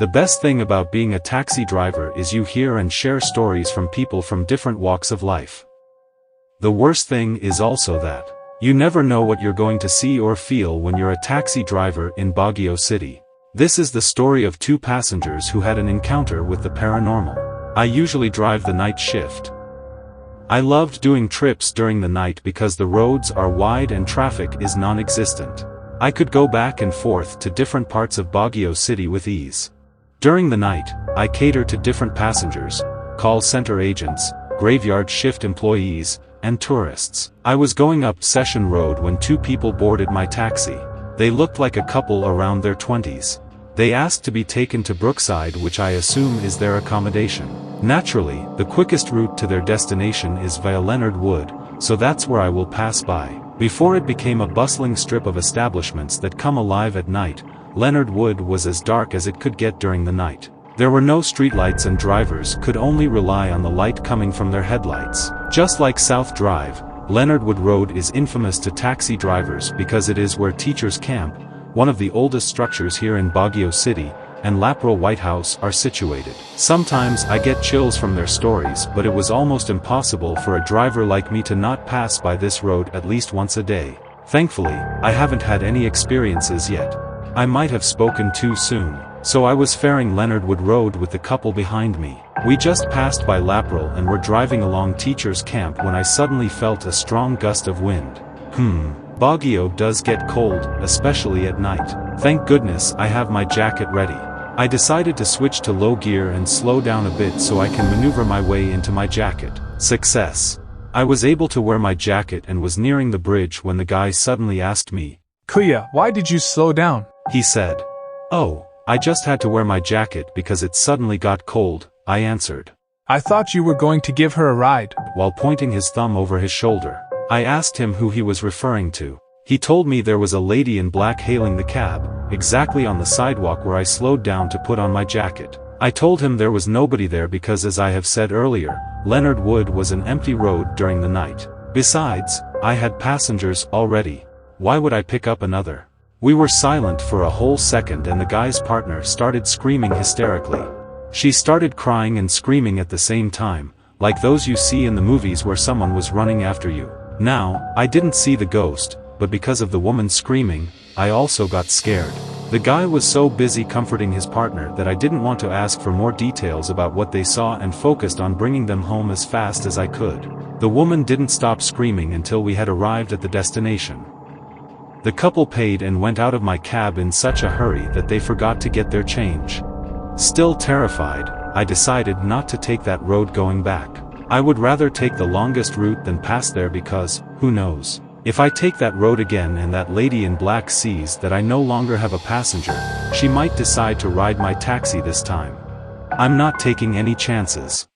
The best thing about being a taxi driver is you hear and share stories from people from different walks of life. The worst thing is also that you never know what you're going to see or feel when you're a taxi driver in Baguio City. This is the story of two passengers who had an encounter with the paranormal. I usually drive the night shift. I loved doing trips during the night because the roads are wide and traffic is non-existent. I could go back and forth to different parts of Baguio City with ease. During the night, I cater to different passengers, call center agents, graveyard shift employees, and tourists. I was going up Session Road when two people boarded my taxi. They looked like a couple around their 20s. They asked to be taken to Brookside, which I assume is their accommodation. Naturally, the quickest route to their destination is via Leonard Wood, so that's where I will pass by. Before it became a bustling strip of establishments that come alive at night, Leonard Wood was as dark as it could get during the night. There were no streetlights and drivers could only rely on the light coming from their headlights. Just like South Drive, Leonard Wood Road is infamous to taxi drivers because it is where teachers camp, one of the oldest structures here in Baguio City, and Lapro White House are situated. Sometimes I get chills from their stories, but it was almost impossible for a driver like me to not pass by this road at least once a day. Thankfully, I haven't had any experiences yet. I might have spoken too soon, so I was faring Leonard Wood Road with the couple behind me. We just passed by Lapro and were driving along teachers' camp when I suddenly felt a strong gust of wind. Baguio does get cold, especially at night. Thank goodness I have my jacket ready. I decided to switch to low gear and slow down a bit so I can maneuver my way into my jacket. Success. I was able to wear my jacket and was nearing the bridge when the guy suddenly asked me, "Kuya, why did you slow down?" He said. "Oh, I just had to wear my jacket because it suddenly got cold," I answered. "I thought you were going to give her a ride," while pointing his thumb over his shoulder. I asked him who he was referring to. He told me there was a lady in black hailing the cab, exactly on the sidewalk where I slowed down to put on my jacket. I told him there was nobody there because, as I have said earlier, Leonard Wood was an empty road during the night. Besides, I had passengers already. Why would I pick up another? We were silent for a whole second and the guy's partner started screaming hysterically. She started crying and screaming at the same time, like those you see in the movies where someone was running after you. Now, I didn't see the ghost, but because of the woman screaming, I also got scared. The guy was so busy comforting his partner that I didn't want to ask for more details about what they saw and focused on bringing them home as fast as I could. The woman didn't stop screaming until we had arrived at the destination. The couple paid and went out of my cab in such a hurry that they forgot to get their change. Still terrified, I decided not to take that road going back. I would rather take the longest route than pass there because, who knows? If I take that road again and that lady in black sees that I no longer have a passenger, she might decide to ride my taxi this time. I'm not taking any chances.